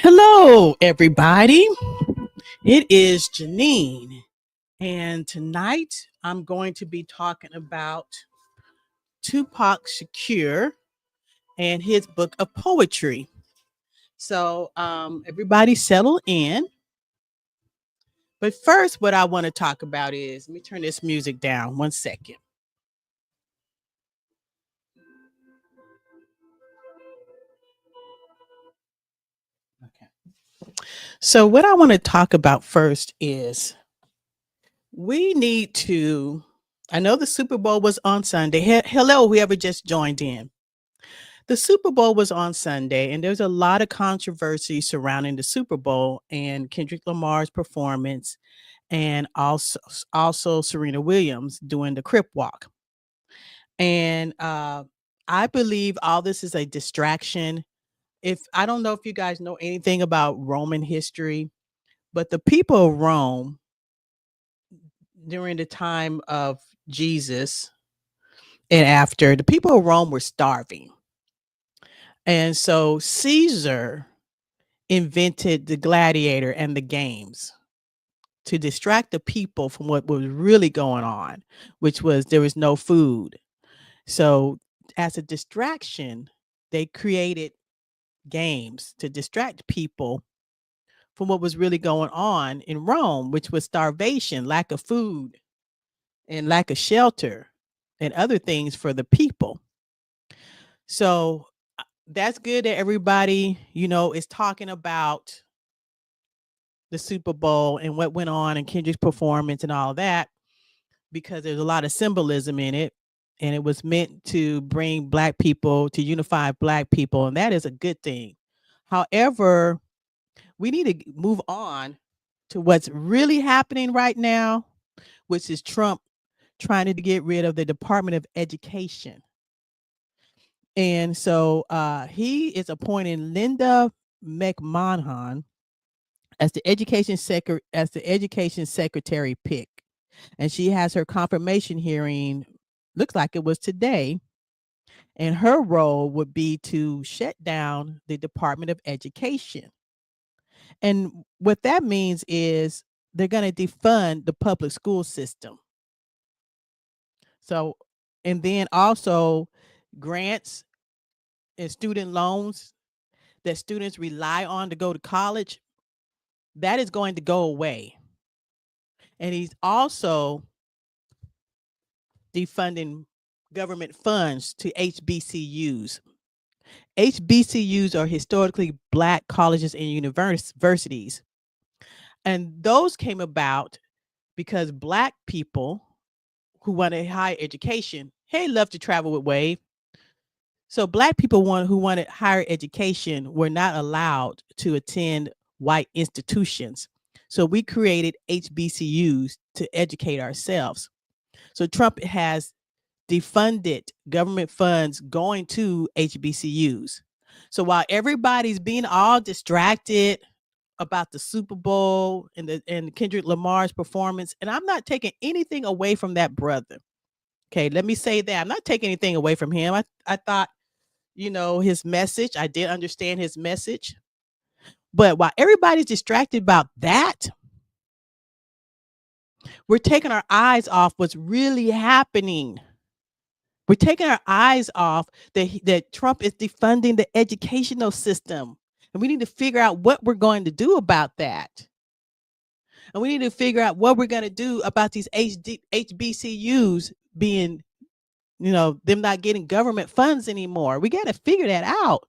Hello, everybody. It is Janine, and tonight I'm going to be talking about Tupac Shakur and his book of poetry. So, everybody settle in. But first, what I want to talk about is let me turn this music down 1 second. Okay. So, what I want to talk about first is we need to. I know the Super Bowl was on Sunday. Hello, whoever just joined in. The Super Bowl was on Sunday, and there's a lot of controversy surrounding the Super Bowl and Kendrick Lamar's performance, and also Serena Williams doing the Crip Walk. And I believe all this is a distraction. If I don't know if you guys know anything about Roman history, but the people of Rome during the time of Jesus and after, the people of Rome were starving. And so Caesar invented the gladiator and the games to distract the people from what was really going on, which was there was no food. So, as a distraction, they created games to distract people from what was really going on in Rome, which was starvation, lack of food, and lack of shelter and other things for the people. So, that's good that everybody, is talking about the Super Bowl and what went on and Kendrick's performance and all that because there's a lot of symbolism in it, and it was meant to bring black people to unify black people, and that is a good thing. However, we need to move on to what's really happening right now, which is Trump trying to get rid of the Department of Education. And so he is appointing Linda McMahon as the education secretary pick, and she has her confirmation hearing. Looks like it was today, and her role would be to shut down the Department of Education. And what that means is they're going to defund the public school system. So, and then also grants and student loans that students rely on to go to college, that is going to go away. And he's also defunding government funds to HBCUs. HBCUs are historically black colleges and universities. And those came about because black people who wanted higher education, hey, love to travel with Wave. So black people who wanted higher education were not allowed to attend white institutions. So we created HBCUs to educate ourselves. So Trump has defunded government funds going to HBCUs. So while everybody's being all distracted about the Super Bowl and Kendrick Lamar's performance, and I'm not taking anything away from that brother. Okay, let me say that I'm not taking anything away from him. I thought, his message. I did understand his message, but while everybody's distracted about that, we're taking our eyes off what's really happening. We're taking our eyes off that Trump is defunding the educational system. And we need to figure out what we're going to do about that. And we need to figure out what we're going to do about these HBCUs being, them not getting government funds anymore. We got to figure that out.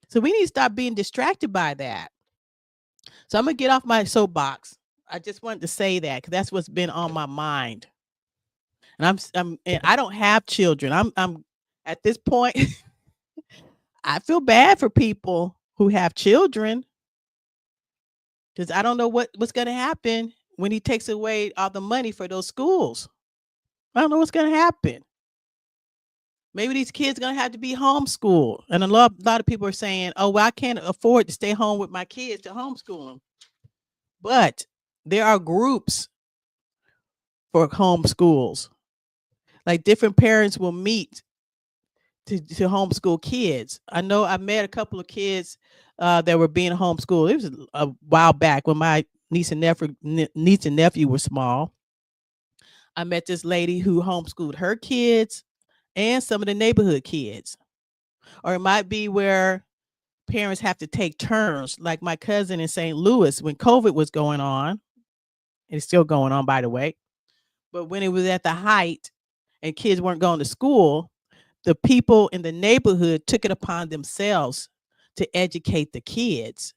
So we need to stop being distracted by that. So I'm going to get off my soapbox. I just wanted to say that because that's what's been on my mind. And and I don't have children. I'm at this point, I feel bad for people who have children because I don't know what's going to happen when he takes away all the money for those schools. I don't know what's going to happen. Maybe these kids are going to have to be homeschooled. And a lot of people are saying, oh, well, I can't afford to stay home with my kids to homeschool them. But there are groups for homeschools. Like different parents will meet to homeschool kids. I know I met a couple of kids that were being homeschooled. It was a while back when my niece and nephew were small. I met this lady who homeschooled her kids and some of the neighborhood kids. Or it might be where parents have to take turns, like my cousin in St. Louis when COVID was going on. And it's still going on, by the way. But when it was at the height and kids weren't going to school, the people in the neighborhood took it upon themselves to educate the kids.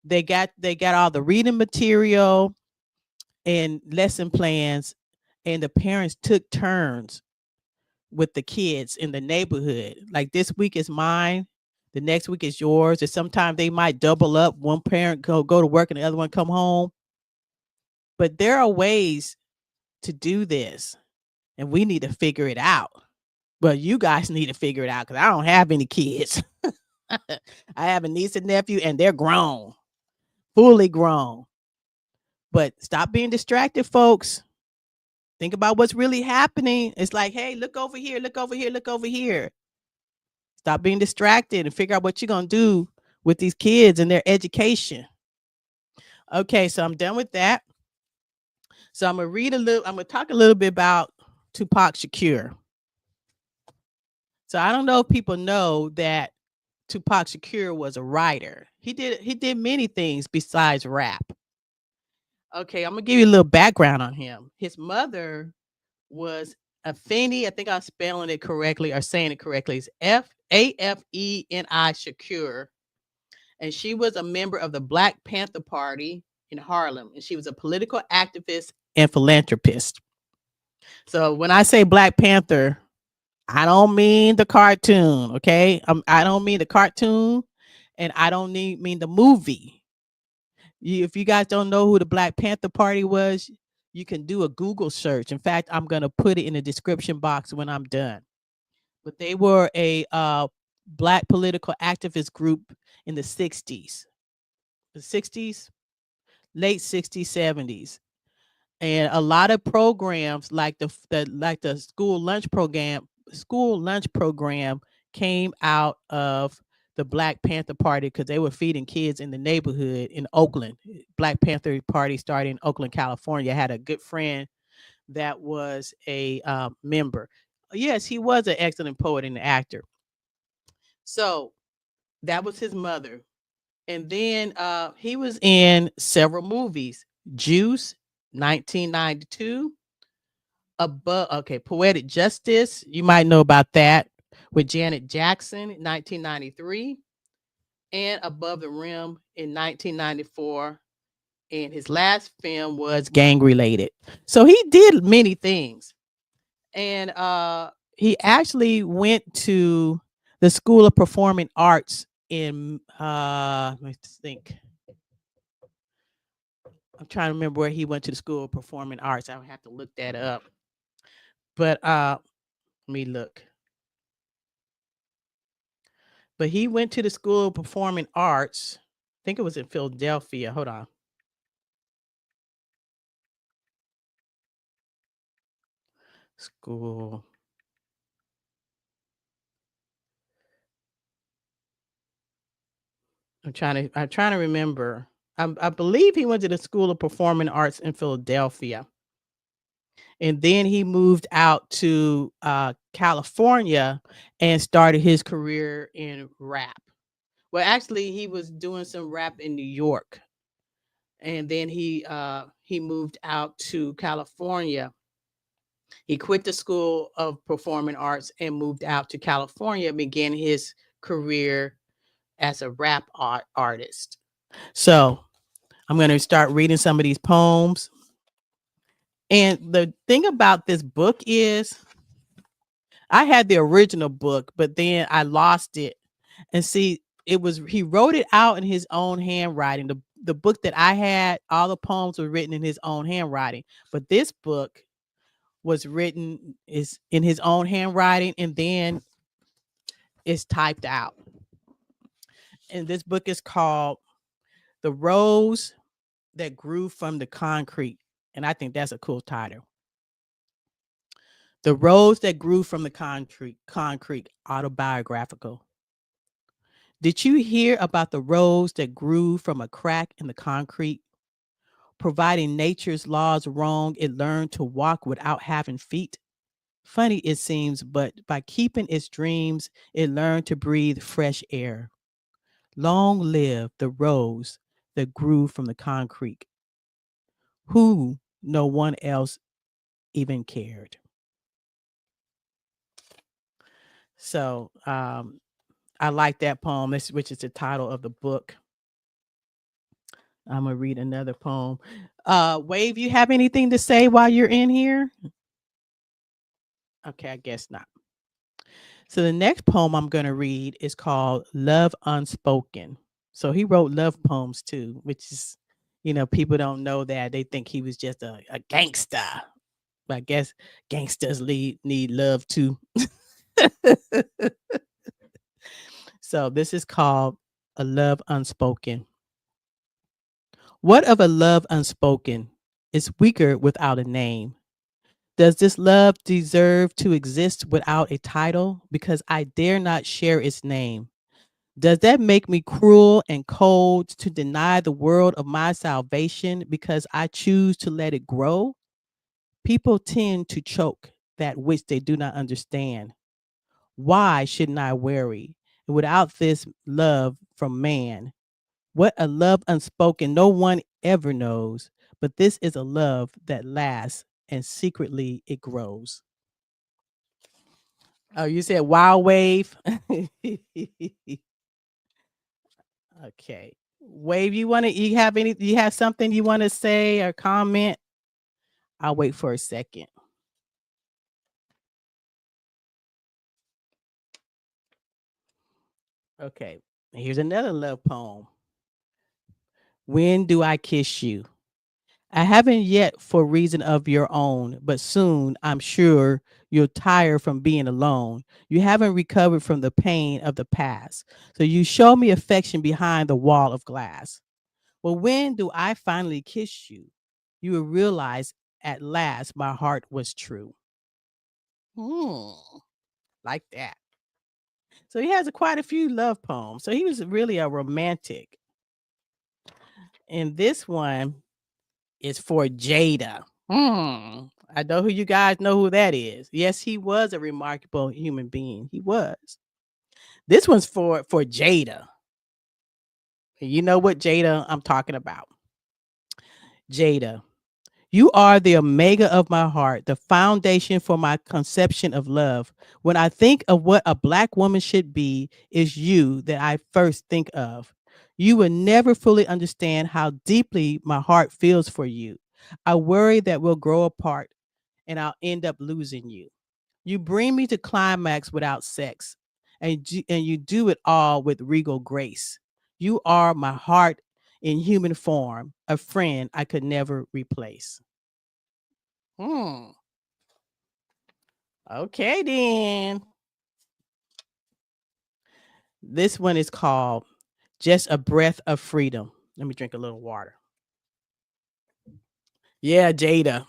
They got all the reading material and lesson plans, and the parents took turns with the kids in the neighborhood. Like this week is mine, the next week is yours, or sometimes they might double up. One parent go to work and the other one come home. But there are ways to do this, and we need to figure it out. Well, you guys need to figure it out because I don't have any kids. I have a niece and nephew, and they're grown, fully grown. But stop being distracted, folks. Think about what's really happening. It's like, hey, look over here, look over here, look over here. Stop being distracted and figure out what you're going to do with these kids and their education. Okay, so I'm done with that. So I'm going to talk a little bit about Tupac Shakur. So I don't know if people know that Tupac Shakur was a writer. He did many things besides rap. Okay, I'm gonna give you a little background on him. His mother was Afeni. I think I'm spelling it correctly or saying it correctly. It's Afeni Shakur, and she was a member of the Black Panther Party in Harlem, and she was a political activist and philanthropist. So when I say Black Panther, I don't mean the cartoon, okay? I don't mean the cartoon, and I don't mean the movie. If you guys don't know who the Black Panther Party was, you can do a Google search. In fact, I'm going to put it in the description box when I'm done. But they were a Black political activist group in the 60s, the 60s, late 60s, 70s. And a lot of programs like the school lunch program came out of the Black Panther Party because they were feeding kids in the neighborhood in Oakland. Black Panther Party started in Oakland, California. I had a good friend that was a member. Yes, he was an excellent poet and actor. So that was his mother. And then he was in several movies. Juice, 1992. Above, okay, Poetic Justice. You might know about that with Janet Jackson, 1993, and Above the Rim in 1994. And his last film was gang related. So he did many things. And he actually went to the School of Performing Arts in let me think. I'm trying to remember where he went to the School of Performing Arts. I would have to look that up. But let me look. But he went to the School of Performing Arts. I think it was in Philadelphia. Hold on. School. I'm trying to remember. I believe he went to the School of Performing Arts in Philadelphia. And then he moved out to California and started his career in rap. Well, actually, he was doing some rap in New York, and then he moved out to California. He quit the School of Performing Arts and moved out to California, began his career as a rap artist. So I'm going to start reading some of these poems. And the thing about this book is I had the original book, but then I lost it. And see, he wrote it out in his own handwriting. The book that I had, all the poems were written in his own handwriting. But this book was written is in his own handwriting, and then it's typed out. And this book is called The Rose That Grew from the Concrete. And I think that's a cool title. The rose that grew from the concrete, autobiographical. Did you hear about the rose that grew from a crack in the concrete? Providing nature's laws wrong, it learned to walk without having feet. Funny it seems, but by keeping its dreams, it learned to breathe fresh air. Long live the rose that grew from the concrete, who no one else even cared. So I like that poem, which is the title of the book. I'm gonna read another poem. Wave, you have anything to say while you're in here? Okay, I guess not. So the next poem I'm gonna read is called Love Unspoken. So he wrote love poems too, which is, people don't know that. They think he was just a gangster. But I guess gangsters need love too. So this is called A Love Unspoken. What of a love unspoken is weaker without a name? Does this love deserve to exist without a title? Because I dare not share its name. Does that make me cruel and cold to deny the world of my salvation because I choose to let it grow? People tend to choke that which they do not understand. Why shouldn't I worry? Without this love from man, what a love unspoken no one ever knows, but this is a love that lasts and secretly it grows. Oh, you said wild wave? Okay. Wave, you have something you want to say or comment? I'll wait for a second. Okay. Here's another love poem. When do I kiss you? I haven't yet for reason of your own, but soon I'm sure you're tired from being alone. You haven't recovered from the pain of the past. So you show me affection behind the wall of glass. Well, when do I finally kiss you? You will realize at last my heart was true. Hmm, like that. So he has quite a few love poems. So he was really a romantic. And this one is for Jada. I know who you guys know who that is. Yes, he was a remarkable human being. He was. This one's for Jada. You know what Jada I'm talking about. Jada, you are the omega of my heart, the foundation for my conception of love. When I think of what a black woman should be, is you that I first think of. You will never fully understand how deeply my heart feels for you. I worry that we'll grow apart and I'll end up losing you. You bring me to climax without sex, and you do it all with regal grace. You are my heart in human form, a friend I could never replace. Hmm. Okay, then. This one is called Just a Breath of Freedom. Let me drink a little water. Yeah, Jada.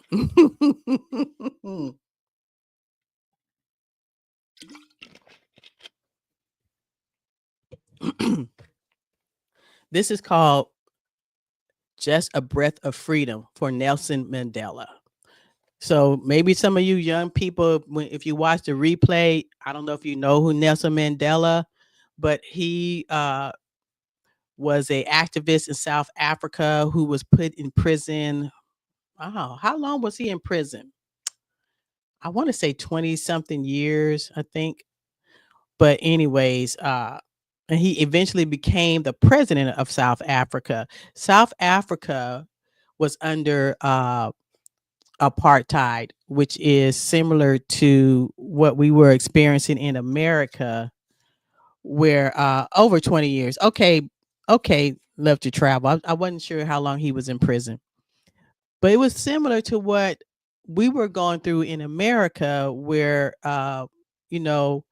This is called Just a Breath of Freedom for Nelson Mandela. So maybe some of you young people, if you watch the replay, I don't know if you know who Nelson Mandela, but he was a activist in South Africa who was put in prison. Oh, how long was he in prison? I want to say 20 something years, I think. But anyways, and he eventually became the president of South Africa. South Africa was under apartheid, which is similar to what we were experiencing in America, where over 20 years. Okay, love to travel. I wasn't sure how long he was in prison, but it was similar to what we were going through in America, where you know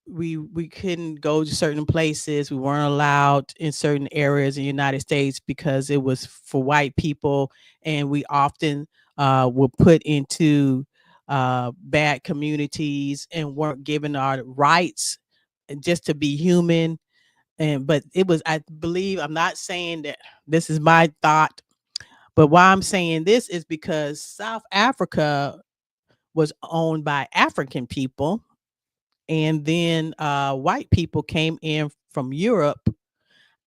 we couldn't go to certain places. We weren't allowed in certain areas in the United States because it was for white people, and we often were put into bad communities and weren't given our rights just to be human. And but it was, I believe, I'm not saying that this is my thought, but why I'm saying this is because South Africa was owned by African people, and then white people came in from Europe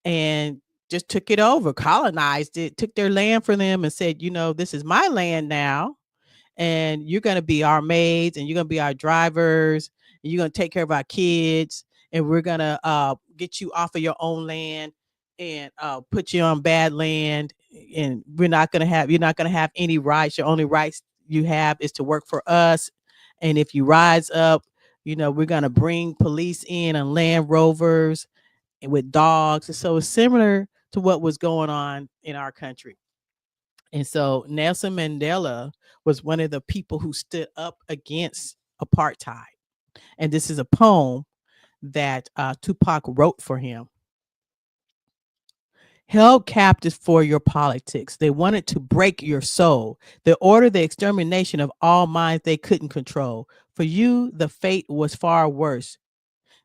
and just took it over, colonized it, took their land from them, and said, you know, this is my land now, and you're going to be our maids, and you're going to be our drivers, and you're going to take care of our kids, and we're going to get you off of your own land and put you on bad land, and you're not going to have any rights. Your only rights you have is to work for us, and if you rise up, you know, we're going to bring police in and Land Rovers and with dogs. So it's similar to what was going on in our country. And so Nelson Mandela was one of the people who stood up against apartheid. And this is a poem that Tupac wrote for him. Held captive for your politics. They wanted to break your soul. They ordered the extermination of all minds they couldn't control. For you, the fate was far worse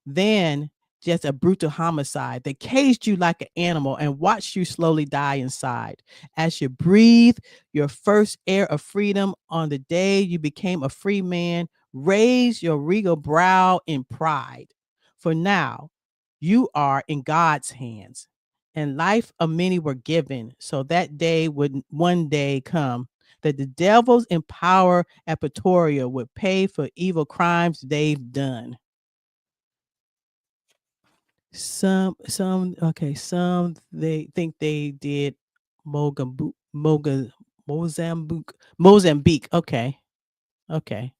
than just a brutal homicide. They caged you like an animal and watched you slowly die inside. As you breathe your first air of freedom on the day you became a free man, raise your regal brow in pride. For now, you are in God's hands, and life of many were given, so that day would one day come that the devils in power at Pretoria would pay for evil crimes they've done. Some they think they did Mogambu Moga Mozambique. Okay. Okay.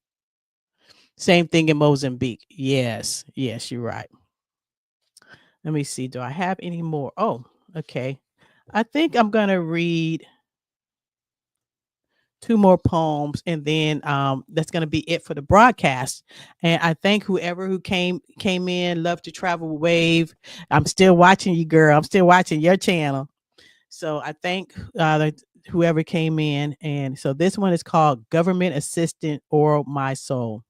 Same thing in Mozambique. Yes. Yes, you're right. Let me see. Do I have any more? Oh, okay. I think I'm gonna read two more poems, and then that's going to be it for the broadcast. And I thank whoever who came in. Love to travel wave. I'm still watching you, girl. I'm still watching your channel. So I thank whoever came in. And so this one is called Government Assistant or My Soul.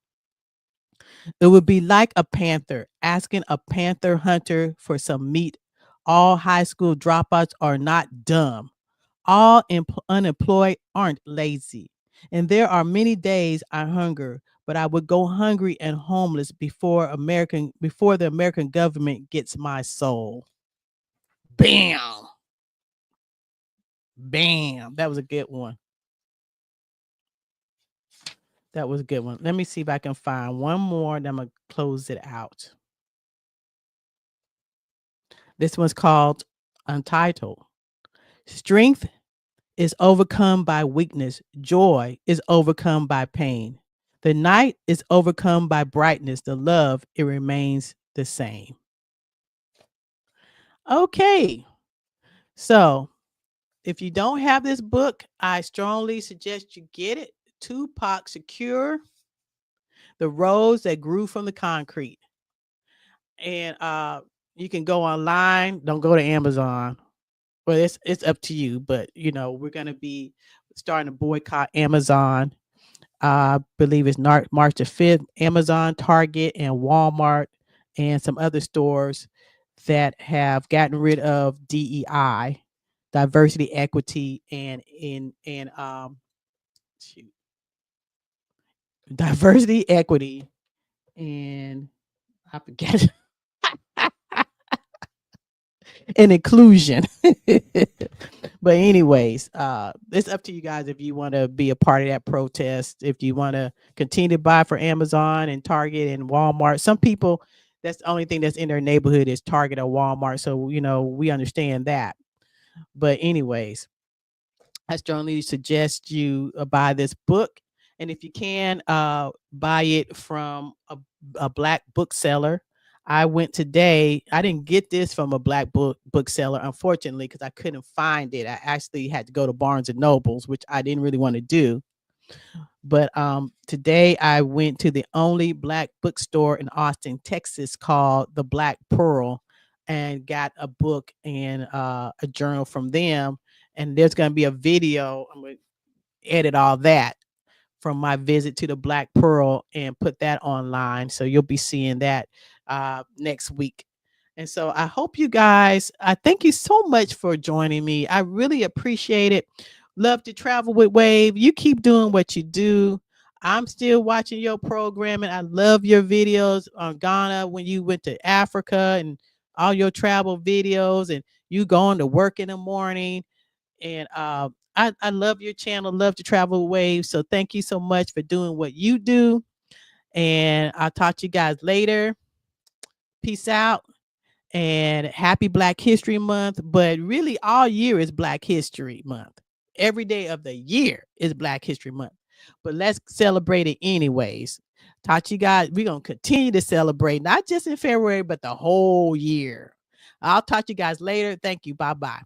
It would be like a panther asking a panther hunter for some meat. All high school dropouts are not dumb. All unemployed aren't lazy. And there are many days I hunger, but I would go hungry and homeless before the American government gets my soul. Bam. Bam. That was a good one. That was a good one. Let me see if I can find one more, then I'm going to close it out. This one's called Untitled. Strength is overcome by weakness. Joy is overcome by pain. The night is overcome by brightness. The love, it remains the same. Okay. So if you don't have this book, I strongly suggest you get it. Tupac Shakur, The Rose That Grew from the Concrete. And you can go online. Don't go to Amazon. Well, it's up to you, but you know, we're gonna be starting to boycott Amazon. I believe it's March the 5th. Amazon, Target, and Walmart, and some other stores that have gotten rid of DEI, diversity, equity, and shoot, diversity, equity, and I forget and inclusion. But anyways, it's up to you guys if you want to be a part of that protest, if you want to continue to buy for Amazon and Target and Walmart. Some people, that's the only thing that's in their neighborhood is Target or Walmart. So, you know, we understand that. But anyways, I strongly suggest you buy this book. And if you can, buy it from a black bookseller. I went today. I didn't get this from a black bookseller, unfortunately, because I couldn't find it. I actually had to go to Barnes and Nobles, which I didn't really want to do. But today I went to the only black bookstore in Austin, Texas, called the Black Pearl, and got a book and a journal from them. And there's going to be a video. I'm going to edit all that from my visit to the Black Pearl and put that online. So you'll be seeing that next week. And so I hope you guys, I thank you so much for joining me. I really appreciate it. Love to travel with Wave. You keep doing what you do. I'm still watching your programming. I love your videos on Ghana when you went to Africa and all your travel videos and you going to work in the morning. And I love your channel, love to travel with Wave. So thank you so much for doing what you do. And I'll talk to you guys later. Peace out and happy Black History Month. But really, all year is Black History Month. Every day of the year is Black History Month. But let's celebrate it anyways. Talk to you guys. We're going to continue to celebrate, not just in February, but the whole year. I'll talk to you guys later. Thank you. Bye bye.